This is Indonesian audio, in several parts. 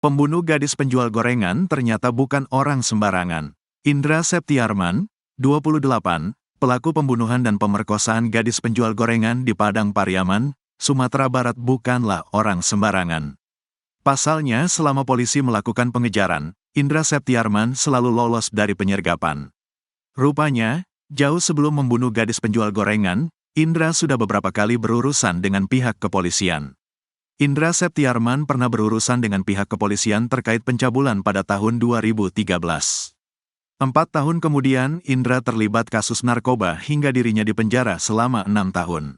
Pembunuh gadis penjual gorengan ternyata bukan orang sembarangan. Indra Septiarman, 28, pelaku pembunuhan dan pemerkosaan gadis penjual gorengan di Padang Pariaman, Sumatera Barat bukanlah orang sembarangan. Pasalnya, selama polisi melakukan pengejaran, Indra Septiarman selalu lolos dari penyergapan. Rupanya, jauh sebelum membunuh gadis penjual gorengan, Indra sudah beberapa kali berurusan dengan pihak kepolisian. Indra Septiarman pernah berurusan dengan pihak kepolisian terkait pencabulan pada tahun 2013. 4 tahun kemudian, Indra terlibat kasus narkoba hingga dirinya dipenjara selama 6 tahun.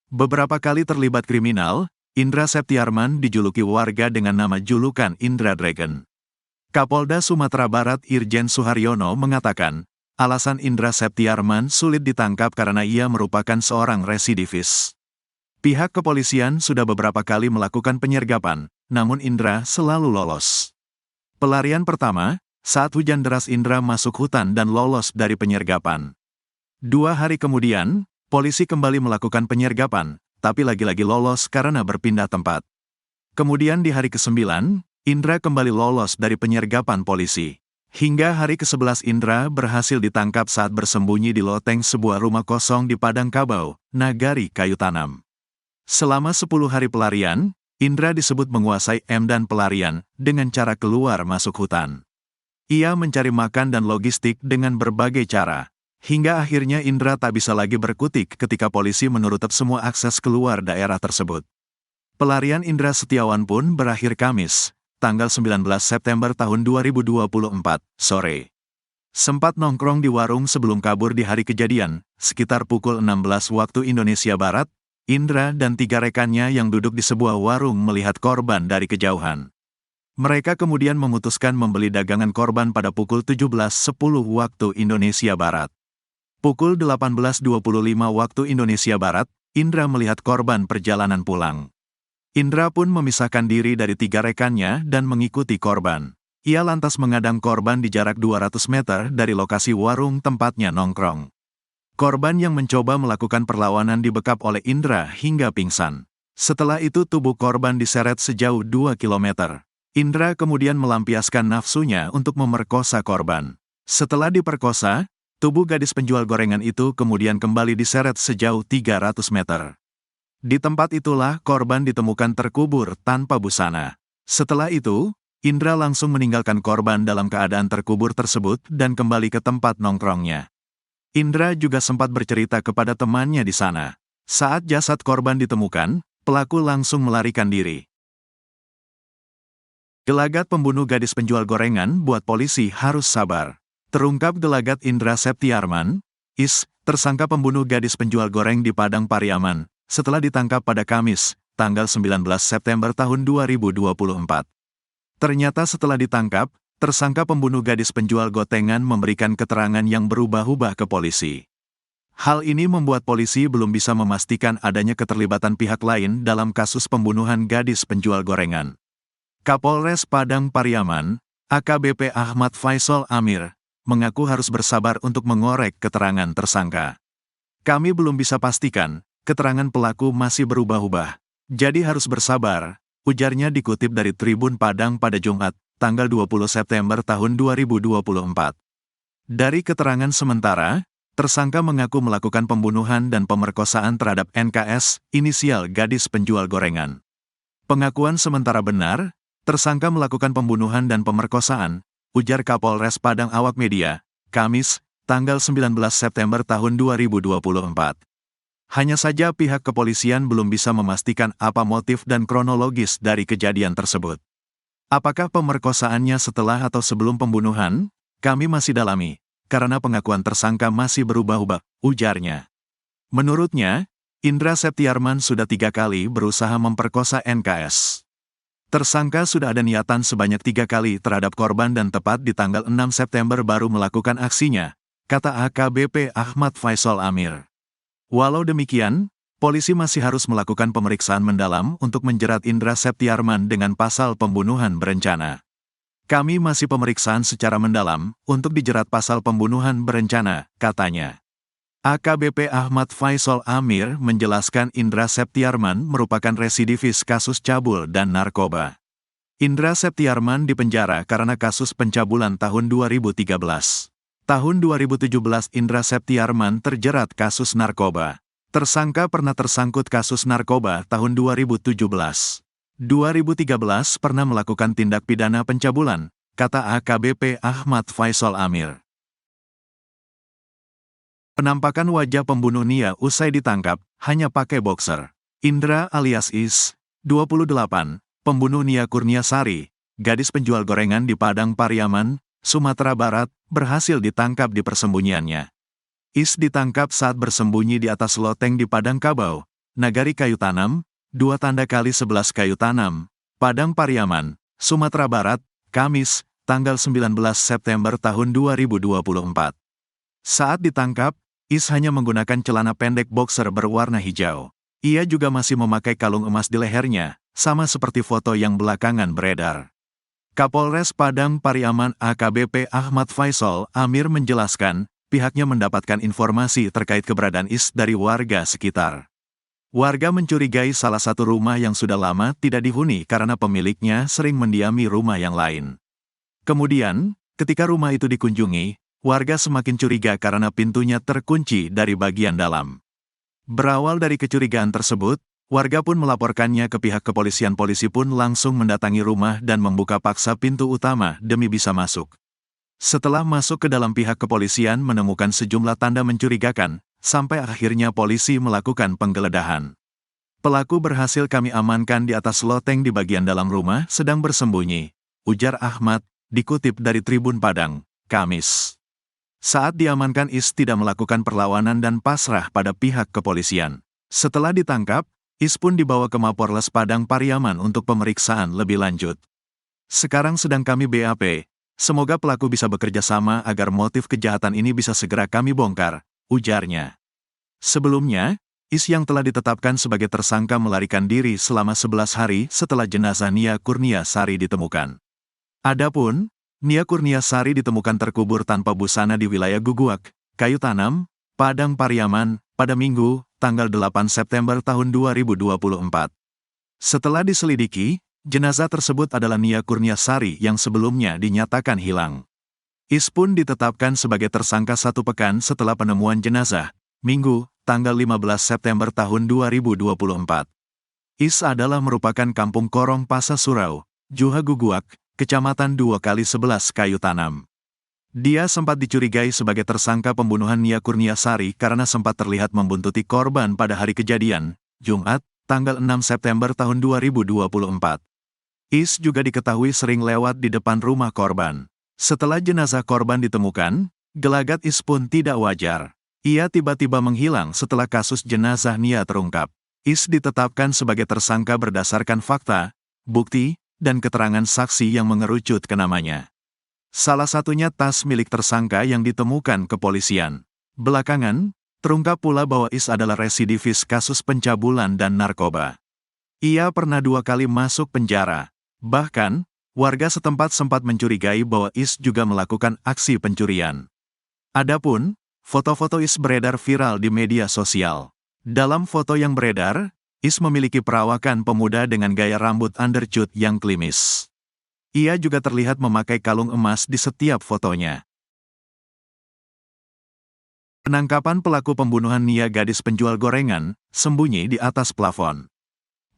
Beberapa kali terlibat kriminal, Indra Septiarman dijuluki warga dengan nama julukan Indra Dragon. Kapolda Sumatera Barat Irjen Suharyono mengatakan, alasan Indra Septiarman sulit ditangkap karena ia merupakan seorang residivis. Pihak kepolisian sudah beberapa kali melakukan penyergapan, namun Indra selalu lolos. Pelarian pertama, saat hujan deras Indra masuk hutan dan lolos dari penyergapan. 2 hari kemudian, polisi kembali melakukan penyergapan, tapi lagi-lagi lolos karena berpindah tempat. Kemudian di hari ke-9, Indra kembali lolos dari penyergapan polisi. Hingga hari ke-11 Indra berhasil ditangkap saat bersembunyi di loteng sebuah rumah kosong di Padang Kabau, Nagari Kayu Tanam. Selama 10 hari pelarian, Indra disebut menguasai medan pelarian dengan cara keluar masuk hutan. Ia mencari makan dan logistik dengan berbagai cara. Hingga akhirnya Indra tak bisa lagi berkutik ketika polisi menutup semua akses keluar daerah tersebut. Pelarian Indra Setiawan pun berakhir Kamis, tanggal 19 September tahun 2024, sore. Sempat nongkrong di warung sebelum kabur di hari kejadian, sekitar pukul 16 waktu Indonesia Barat, Indra dan 3 rekannya yang duduk di sebuah warung melihat korban dari kejauhan. Mereka kemudian memutuskan membeli dagangan korban pada pukul 17.10 waktu Indonesia Barat. Pukul 18.25 waktu Indonesia Barat, Indra melihat korban perjalanan pulang. Indra pun memisahkan diri dari 3 rekannya dan mengikuti korban. Ia lantas mengadang korban di jarak 200 meter dari lokasi warung tempatnya nongkrong. Korban yang mencoba melakukan perlawanan dibekap oleh Indra hingga pingsan. Setelah itu tubuh korban diseret sejauh 2 km. Indra kemudian melampiaskan nafsunya untuk memerkosa korban. Setelah diperkosa, tubuh gadis penjual gorengan itu kemudian kembali diseret sejauh 300 meter. Di tempat itulah korban ditemukan terkubur tanpa busana. Setelah itu, Indra langsung meninggalkan korban dalam keadaan terkubur tersebut dan kembali ke tempat nongkrongnya. Indra juga sempat bercerita kepada temannya di sana. Saat jasad korban ditemukan, pelaku langsung melarikan diri. Gelagat pembunuh gadis penjual gorengan buat polisi harus sabar. Terungkap gelagat Indra Septiarman, tersangka pembunuh gadis penjual goreng di Padang Pariaman, setelah ditangkap pada Kamis, tanggal 19 September tahun 2024. Ternyata setelah ditangkap, tersangka pembunuh gadis penjual gotengan memberikan keterangan yang berubah-ubah ke polisi. Hal ini membuat polisi belum bisa memastikan adanya keterlibatan pihak lain dalam kasus pembunuhan gadis penjual gorengan. Kapolres Padang Pariaman, AKBP Ahmad Faisal Amir, mengaku harus bersabar untuk mengorek keterangan tersangka. Kami belum bisa pastikan, keterangan pelaku masih berubah-ubah. Jadi harus bersabar, ujarnya dikutip dari Tribun Padang pada Jumat, tanggal 20 September tahun 2024. Dari keterangan sementara, tersangka mengaku melakukan pembunuhan dan pemerkosaan terhadap NKS, inisial gadis penjual gorengan. Pengakuan sementara benar, tersangka melakukan pembunuhan dan pemerkosaan, ujar Kapolres Padang awak media, Kamis, tanggal 19 September tahun 2024. Hanya saja pihak kepolisian belum bisa memastikan apa motif dan kronologis dari kejadian tersebut. Apakah pemerkosaannya setelah atau sebelum pembunuhan? Kami masih dalami, karena pengakuan tersangka masih berubah-ubah, ujarnya. Menurutnya, Indra Septiarman sudah 3 kali berusaha memperkosa NKS. Tersangka sudah ada niatan sebanyak 3 kali terhadap korban dan tepat di tanggal 6 September baru melakukan aksinya, kata AKBP Ahmad Faisal Amir. Walau demikian, polisi masih harus melakukan pemeriksaan mendalam untuk menjerat Indra Septiarman dengan pasal pembunuhan berencana. Kami masih pemeriksaan secara mendalam untuk dijerat pasal pembunuhan berencana, katanya. AKBP Ahmad Faisal Amir menjelaskan Indra Septiarman merupakan residivis kasus cabul dan narkoba. Indra Septiarman dipenjara karena kasus pencabulan tahun 2013. Tahun 2017 Indra Septiarman terjerat kasus narkoba. Tersangka pernah tersangkut kasus narkoba tahun 2017. 2013 pernah melakukan tindak pidana pencabulan, kata AKBP Ahmad Faisal Amir. Penampakan wajah pembunuh Nia usai ditangkap, hanya pakai boxer. Indra alias Is, 28, pembunuh Nia Kurniasari, gadis penjual gorengan di Padang Pariaman, Sumatera Barat, berhasil ditangkap di persembunyiannya. Is ditangkap saat bersembunyi di atas loteng di Padang Kabau, Nagari Kayu Tanam, 2x11 Kayu Tanam, Padang Pariaman, Sumatera Barat, Kamis, tanggal 19 September tahun 2024. Saat ditangkap, Is hanya menggunakan celana pendek boxer berwarna hijau. Ia juga masih memakai kalung emas di lehernya, sama seperti foto yang belakangan beredar. Kapolres Padang Pariaman AKBP Ahmad Faisal Amir menjelaskan, pihaknya mendapatkan informasi terkait keberadaan Is dari warga sekitar. Warga mencurigai salah satu rumah yang sudah lama tidak dihuni karena pemiliknya sering mendiami rumah yang lain. Kemudian, ketika rumah itu dikunjungi, warga semakin curiga karena pintunya terkunci dari bagian dalam. Berawal dari kecurigaan tersebut, warga pun melaporkannya ke pihak kepolisian. Polisi pun langsung mendatangi rumah dan membuka paksa pintu utama demi bisa masuk. Setelah masuk ke dalam, pihak kepolisian menemukan sejumlah tanda mencurigakan, sampai akhirnya polisi melakukan penggeledahan. Pelaku berhasil kami amankan di atas loteng di bagian dalam rumah sedang bersembunyi, ujar Ahmad, dikutip dari Tribun Padang, Kamis. Saat diamankan, Is tidak melakukan perlawanan dan pasrah pada pihak kepolisian. Setelah ditangkap, Is pun dibawa ke Mapolres Padang Pariaman untuk pemeriksaan lebih lanjut. Sekarang sedang kami BAP, semoga pelaku bisa bekerja sama agar motif kejahatan ini bisa segera kami bongkar, ujarnya. Sebelumnya, Is yang telah ditetapkan sebagai tersangka melarikan diri selama 11 hari setelah jenazah Nia Kurniasari ditemukan. Adapun, Nia Kurniasari ditemukan terkubur tanpa busana di wilayah Guguak, Kayu Tanam, Padang Pariaman, pada Minggu, tanggal 8 September tahun 2024. Setelah diselidiki, jenazah tersebut adalah Nia Kurniasari yang sebelumnya dinyatakan hilang. Is pun ditetapkan sebagai tersangka 1 pekan setelah penemuan jenazah, Minggu, tanggal 15 September tahun 2024. Is adalah merupakan kampung Korong Pasa Surau, Juha Guguak, Kecamatan 2x11 Kayu Tanam. Dia sempat dicurigai sebagai tersangka pembunuhan Nia Kurniasari karena sempat terlihat membuntuti korban pada hari kejadian, Jumat, tanggal 6 September tahun 2024. Is juga diketahui sering lewat di depan rumah korban. Setelah jenazah korban ditemukan, gelagat Is pun tidak wajar. Ia tiba-tiba menghilang setelah kasus jenazah Nia terungkap. Is ditetapkan sebagai tersangka berdasarkan fakta, bukti, dan keterangan saksi yang mengerucut ke namanya. Salah satunya tas milik tersangka yang ditemukan kepolisian. Belakangan, terungkap pula bahwa Is adalah residivis kasus pencabulan dan narkoba. Ia pernah 2 kali masuk penjara. Bahkan, warga setempat sempat mencurigai bahwa Is juga melakukan aksi pencurian. Adapun, foto-foto Is beredar viral di media sosial. Dalam foto yang beredar, Is memiliki perawakan pemuda dengan gaya rambut undercut yang klimis. Ia juga terlihat memakai kalung emas di setiap fotonya. Penangkapan pelaku pembunuhan Nia, gadis penjual gorengan, sembunyi di atas plafon.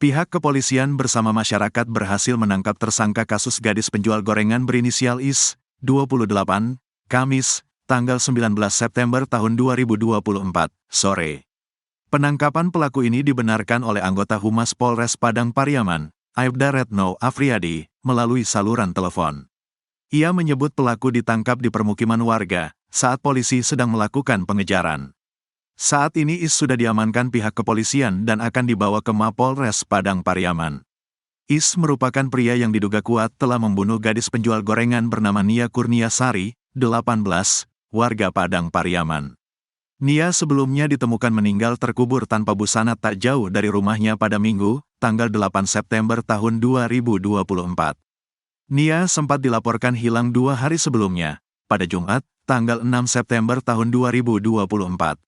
Pihak kepolisian bersama masyarakat berhasil menangkap tersangka kasus gadis penjual gorengan berinisial Is, 28, Kamis, tanggal 19 September tahun 2024, sore. Penangkapan pelaku ini dibenarkan oleh anggota Humas Polres Padang Pariaman, Aibda Retno Afriyadi, melalui saluran telepon. Ia menyebut pelaku ditangkap di permukiman warga, saat polisi sedang melakukan pengejaran. Saat ini Is sudah diamankan pihak kepolisian dan akan dibawa ke Mapolres Padang Pariaman. Is merupakan pria yang diduga kuat telah membunuh gadis penjual gorengan bernama Nia Kurniasari, 18, warga Padang Pariaman. Nia sebelumnya ditemukan meninggal terkubur tanpa busana tak jauh dari rumahnya pada Minggu, tanggal 8 September tahun 2024. Nia sempat dilaporkan hilang 2 hari sebelumnya, pada Jumat, tanggal 6 September tahun 2024.